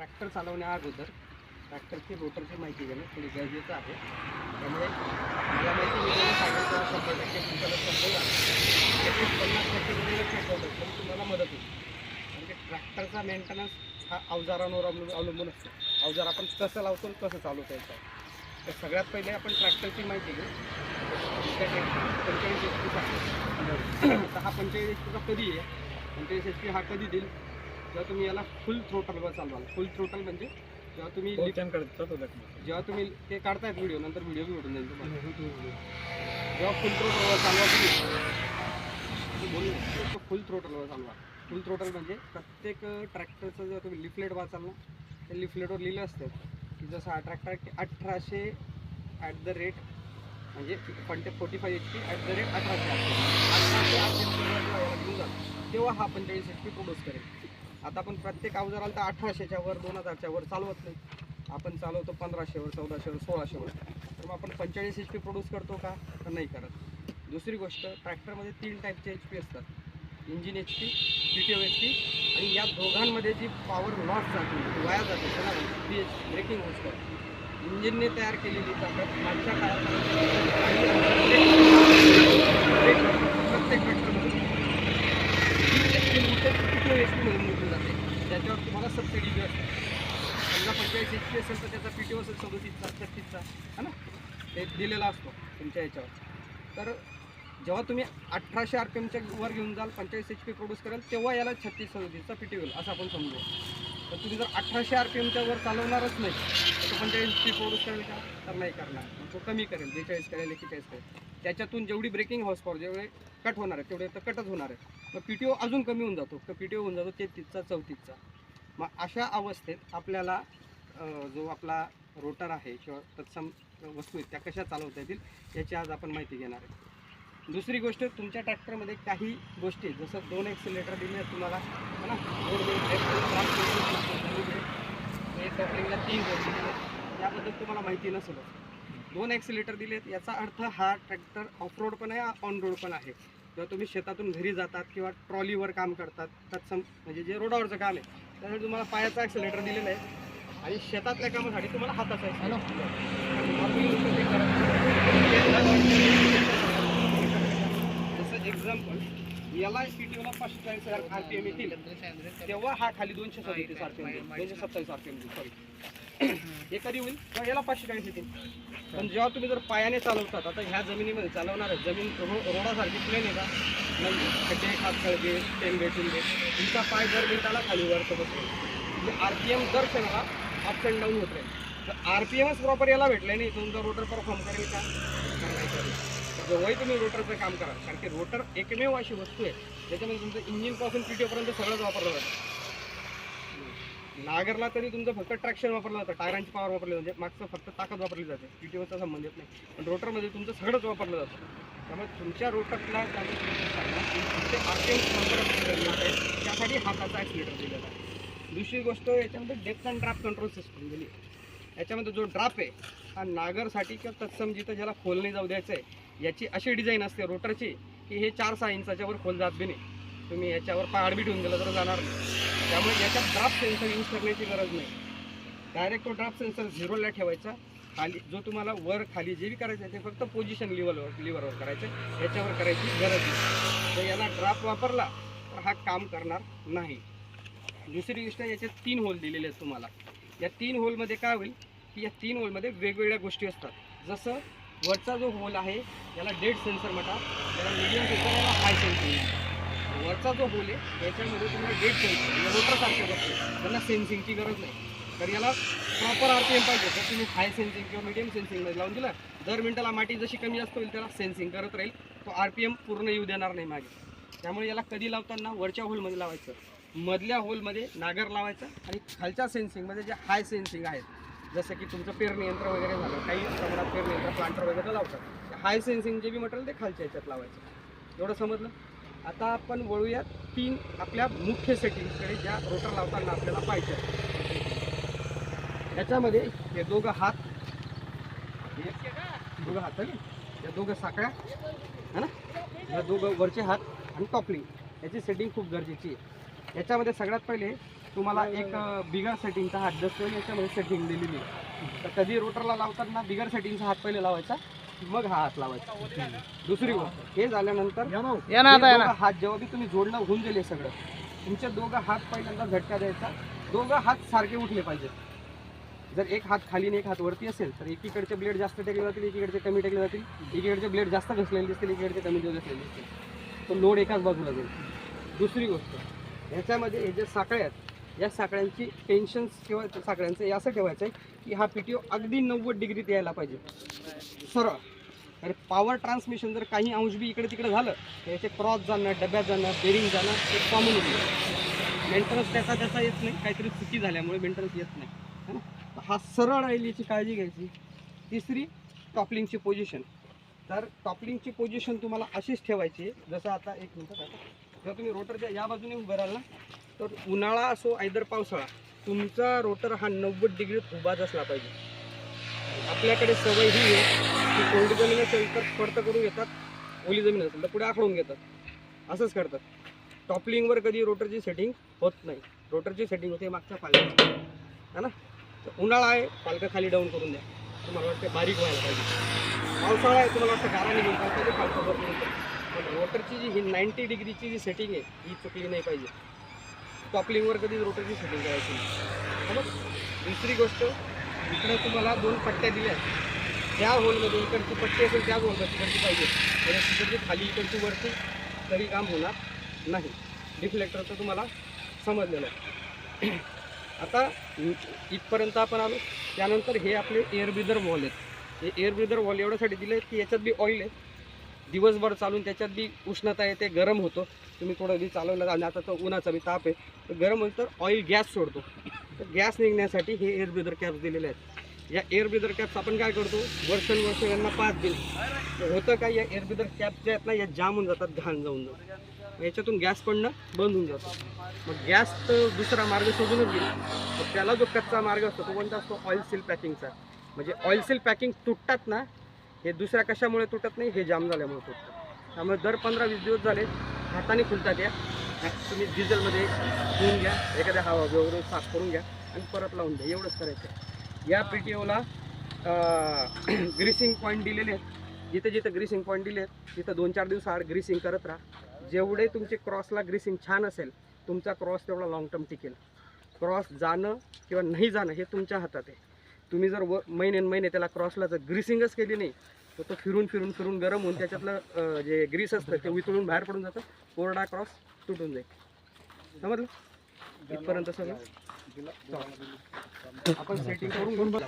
Tractor चालवण्या अगोदर ट्रॅक्टरची रोटरची माहिती घेणं थोडी गरजेचं आहे. त्यामुळे मला माहिती मिळालं सांगायचं 100% तुमच्याला समजेल, 50% जरी लक्षात ठेवलं तरी तुम्हाला मदत होईल. कारण की ट्रॅक्टरचा मेंटेनन्स हा अवजारांवर अवलंबून असतो. अवजार आपण कसं लावतो आणि कसं चालवतो याचा. तर सगळ्यात पहिले आपण ट्रॅक्टरची माहिती घेऊ. 45 HP तर हा 45 HP चा कधी आहे, 45 HP हा कधी देईल जेव्हा तुम्ही याला फुल थ्रोटलवर चालवाल. फुल थ्रोटल म्हणजे जेव्हा तुम्ही जेव्हा तुम्ही ते काढतायत व्हिडिओ, नंतर व्हिडिओ बी भेटून जाईल तुम्हाला. जेव्हा फुल थ्रोटलवर चालवा तुम्ही बोलू फुल थ्रोटलवर चालवा. फुल थ्रोटल म्हणजे प्रत्येक ट्रॅक्टरचं जेव्हा तुम्ही लिफलेट वाचाल ना, त्या लिफलेटवर लिहिलं असतं की जसं हा ट्रॅक्टर 1800 ॲट द रेट म्हणजे 45 HP ॲट द रेट 1800 घेऊन जातो तेव्हा हा 45 HP प्रोड्यूस करेल. आता आपण प्रत्येक अवजाराला तर 1800च्या वर 2000च्या वर चालवत नाही. आपण चालवतो 1500वर 1400वर 1600वर. तर मग आपण 45 HP प्रोड्यूस करतो का, तर नाही करत. दुसरी गोष्ट, ट्रॅक्टरमध्ये 3 टाईपचे HP असतात. इंजिन HP, PTO HP आणि या दोघांमध्ये जी पॉवर लॉस जाते वाया जाते त्याला BHP ब्रेकिंग होतं. इंजिनने तयार केलेली ताकद मागच्या काळात प्रत्येक ट्रॅक्टरमध्ये PTO HP म्हणून मोजली जाते. त्याच्यावर तुम्हाला सबसिडी बी असते. समजा 45 HP असेल तर त्याचा PTO असेल 37चा 36चा है ना, ते दिलेला असतो तुमच्या याच्यावर. तर जेव्हा तुम्ही 1800 RPMच्या वर घेऊन जाल 45 HP प्रोड्यूस कराल तेव्हा याला 36-37चा PTO होईल असं आपण समजू. तर तुम्ही जर 1800 RPMच्या वर चालवणारच नाही तर तो 45 HP प्रोड्यूस करेल का, तर नाही करणार. मग तो कमी करेल, 42 करेल 41 करेल. त्याच्यातून जेवढी ब्रेकिंग हॉर्स पॉवर जेवढे कट होणार आहे तेवढे तर कटच होणार आहे. मग PTO अजून कमी होऊन जातो. तर PTO होऊन जातो 33चा 34चा. मग अशा अवस्थेत आपल्याला जो आपला रोटर आहे किंवा तत्सम वस्तू आहेत त्या कशा चालवता येतील याची आज आपण माहिती घेणार आहे. दुसरी गोष्ट, तुमच्या ट्रॅक्टरमध्ये काही गोष्टी जसं 2 एक्सिलेटर दिले आहेत तुम्हाला है ना, कपलिंगला 3 बोल्ट दिले, याबद्दल तुम्हाला माहिती नसेल. 2 एक्सिलेटर दिलेत याचा अर्थ हा ट्रॅक्टर ऑफ रोड पण आहे, ऑन रोड पण आहे. जेव्हा तुम्ही शेतातून घरी जातात किंवा ट्रॉलीवर काम करतात तत्सम म्हणजे जे रोडावरचं काम आहे त्यासाठी तुम्हाला पायाचा एक्सिलेटर दिलेला आहे आणि शेतातल्या कामासाठी तुम्हाला हाताचा जसं एक्झाम्पल याला PTOला 540 RPM येतील तेव्हा हा खाली 237 RPM 227 RPM सॉरी हे कधी होईल तेव्हा याला 540 येतील. पण जेव्हा तुम्ही जर पायाने चालवतात, आता ह्या जमिनीमध्ये चालवणार आहे, जमीन रोडासारखी प्लेन आहे का नाही, खड्डे खातखळगे टेंबे टिंबे, तुमचा पाय दर मिनिटाला खाली वर सोबत म्हणजे RPM दर क्षणाला अप्स अँड डाऊन होत राहील. तर RPMच प्रॉपर याला भेटलं नाही तुमचा रोटर परफॉर्म करेल का, नाही करेल. जेव्हाही तुम्ही रोटरचं काम करा, कारण की रोटर एकमेव अशी वस्तू आहे ज्याच्यामध्ये तुमचं इंजिनपासून PTOपर्यंत सगळंच वापरलं जातं. नागरला तरी तुमचं फक्त ट्रॅक्शन वापरलं जातं, टायरांची पॉवर वापरली जाते, मागचं फक्त ताकद वापरली जाते, PTOचा संबंध येत नाही. पण रोटरमध्ये तुमचं सगळंच वापरलं जातं. त्यामुळे तुमच्या रोटरला त्यासाठी हाताचा ॲक्सिलेटर दिलेला आहे. दुसरी गोष्ट, याच्यामध्ये depth and draft control system दिली. याच्यामध्ये जो ड्राप आहे हा नागरसाठी किंवा तत्सम जिथं ज्याला खोल नाही जाऊ द्यायचं आहे याची अशी डिझाईन असते रोटरची की हे 4-6 इंचाच्या वर खोल जात बी नाही. तुम्ही याच्यावर पाड बी ठेवून गेलं तर जाणार नाही. त्यामुळे याच्यात ड्राफ्ट सेन्सर यूज करण्याची गरज नाही. डायरेक्ट तो ड्राफ्ट सेन्सर 0ला ठेवायचा. खाली जो तुम्हाला वर खाली जे बी करायचं आहे ते फक्त पोझिशन लिव्हरवर करायचं, याच्यावर करायची गरज नाही. तर याला ड्राफ्ट वापरला तर हा काम करणार नाही. दुसरी गोष्ट, याच्यात 3 होल दिलेले आहेत तुम्हाला. या 3 होलमध्ये काय होईल की या 3 होलमध्ये वेगवेगळ्या गोष्टी असतात. जसं वरचा जो होल आहे याला डेड सेन्सर म्हणतात, याला मीडियम सेन्सर, याला हाय सेन्सर. वरचा जो होल आहे याच्यामध्ये तुम्हाला डेड सेन्सर रोटरसारखे बसते, त्यांना सेन्सिंगची गरज नाही. तर याला प्रॉपर RPM पाहिजे. तर तुम्ही हाय सेन्सिंग किंवा मीडियम सेन्सिंगमध्ये लावून दिला, दर मिनिटाला माती जशी कमी जास्त होईल त्याला सेन्सिंग करत राहील, तो RPM पूर्ण येऊ देणार नाही मागे. त्यामुळे याला कधी लावताना वरच्या होलमध्ये लावायचं, मधल्या होलमध्ये नागर लावायचं आणि खालच्या सेन्सिंगमध्ये जे हाय सेन्सिंग आहेत जसं की तुमचं पेरणी यंत्र वगैरे झालं, काही प्रमाणात पेरणी यंत्र प्लांटर वगैरे लावतात, हाय सेन्सिंग जे बी मटेरियल ते खालच्या याच्यात लावायचं. एवढं समजलं. आता आपण वळूयात 3 आपल्या मुख्य सेटिंग्सकडे ज्या रोटर लावताना आपल्याला पाहिजे. याच्यामध्ये हे दोघं हात या दोघं साकळ्या है ना, या दोघं वरचे हात आणि कॉपलिंग याची सेटिंग खूप गरजेची आहे. याच्यामध्ये सगळ्यात पहिले तुम्हाला एक बिगर सेटिंगचा हात जसं याच्यामध्ये सेटिंग दिलेली आहे. तर कधी रोटरला लावताना बिगर सेटिंगचा हात पहिले लावायचा, मग हा हात लावायचा. दुसरी गोष्ट, हे झाल्यानंतर हे दोघं हात जेव्हा बी तुम्ही जोडणं होऊन गेले सगळं, तुमचे दोघं हात पहिल्यांदा झटका द्यायचा. दोघं हात सारखे उठले पाहिजेत. जर एक हात खाली आणि एक हात वरती असेल तर एकीकडचे ब्लेड जास्त टेकले जातील, एकीकडचे कमी टेकले जातील. एकीकडचे ब्लेड जास्त घसलेले दिसतील, एकीकडचे कमी घसलेले दिसतील. तो लोड एकाच बाजूला जाईल. दुसरी गोष्ट, ह्याच्यामध्ये हे जे साखळे आहेत, या साखळ्यांची टेन्शन्स किंवा साखळ्यांचं हे असं ठेवायचं आहे की हा PTO अगदी 90 डिग्रीत यायला पाहिजे सरळ. अरे पॉवर ट्रान्समिशन जर काही अंश बी इकडे तिकडे झालं तर याचे क्रॉस जाणं, डब्यात जाणं, बेरिंग जाणं हे कॉमन होतं. मेंटेनन्स त्याचा येत नाही, काहीतरी चुकी झाल्यामुळे मेंटेनन्स येत नाही, है ना. हा सरळ राहील याची काळजी घ्यायची. तिसरी, टॉपलिंगची पोझिशन. तर टॉपलिंगची पोझिशन तुम्हाला अशीच ठेवायची, जसं आता एक मिनटं जर तुम्ही रोटरच्या या बाजूने उभं राहाल ना, तर उन्हाळा असो आयदर पावसाळा, तुमचा रोटर हा 90 डिग्रीत उभाच असला पाहिजे. आपल्याकडे सवय ही आहे की कोरडी जमीन असेल तर पडतं करून घेतात, ओली जमीन असेल तर पुढे आखडून घेतात, असंच करतात. टॉपलिंगवर कधी रोटरची सेटिंग होत नाही. रोटरची सेटिंग होते मागच्या पालकाची, है ना. तर उन्हाळा आहे, पालकं खाली डाऊन करून द्या, तुम्हाला वाटतं बारीक व्हायला पाहिजे. पावसाळा आहे, तुम्हाला वाटतं गारा निघून पाहिजे, पालकं भरून. पण रोटरची जी ही 90 डिग्रीची जी सेटिंग आहे ही चुकली नाही पाहिजे. टॉपलिंगवर कधी रोटरची सेटिंग करायची नाही. मग दुसरी गोष्ट, इकडे तुम्हाला 2 पट्ट्या दिल्या आहेत. त्या होलमध्ये इकडची पट्टी असेल त्याच होलमध्ये तिकडची पाहिजे, म्हणजे तिकडची खाली इकडची वरती तरी काम होणार नाही. डिफ्लेक्टरचं तुम्हाला समजलेलं आहे. आता इथपर्यंत आपण आलो. त्यानंतर हे आपले एअर ब्रीदर वॉल आहेत. हे एअर ब्रीदर वॉल एवढ्यासाठी दिले की याच्यात बी ऑइल आहे, दिवसभर चालून त्याच्यात बी उष्णता येते, गरम होतो. तुम्ही थोडं बी चालवलं, आणि आता तर उन्हाचा बी ताप आहे, तर गरम होईल तर ऑइल गॅस सोडतो. तर गॅस निघण्यासाठी हे एअर ब्रीदर कॅप्स दिलेले आहेत. या एअर ब्रीदर कॅप्स आपण काय करतो, वर्षानुवर्ष यांना पास दिलं होतं काय, या एअर ब्रीदर कॅप्स जे आहेत ना, या जाम होऊन जातात, घाण जाऊन याच्यातून गॅस पडणं बंद होऊन जातो. मग गॅस तर दुसरा मार्ग शोधूनच गेला. तर त्याला जो कच्चा मार्ग असतो तो कोणता असतो, ऑइल सील पॅकिंगचा. म्हणजे ऑइल सील पॅकिंग तुटतात ना, हे दुसऱ्या कशामुळे तुटत नाही, हे जाम झाल्यामुळे तुटतात. त्यामुळे दर 15-20 दिवस झाले हाताने खुलतात. या तुम्ही डिझेलमध्ये धुवून घ्या, एखाद्या हवा वगैरे साफ करून घ्या आणि परत लावून द्या, एवढंच करायचं. या PTOला ग्रीसिंग पॉईंट दिलेले आहेत. जिथे जिथे ग्रीसिंग पॉईंट दिले आहेत तिथं 2-4 दिवस आड ग्रीसिंग करत राहा. जेवढे तुमचे क्रॉसला ग्रीसिंग छान असेल, तुमचा क्रॉस तेवढा लॉंग टर्म टिकेल. क्रॉस जाणं किंवा नाही जाणं हे तुमच्या हातात आहे. तुम्ही जर महिने त्याला क्रॉसला जर ग्रीसिंगच केली नाही तर तो फिरून फिरून फिरून गरम होऊन त्याच्यातलं जे ग्रीस असतं ते वितळून बाहेर पडून जातं, कोरडा क्रॉस तुटून जाईल. समजलं इथपर्यंत सगळं. आपण सेटिंग करून घेऊन बघू.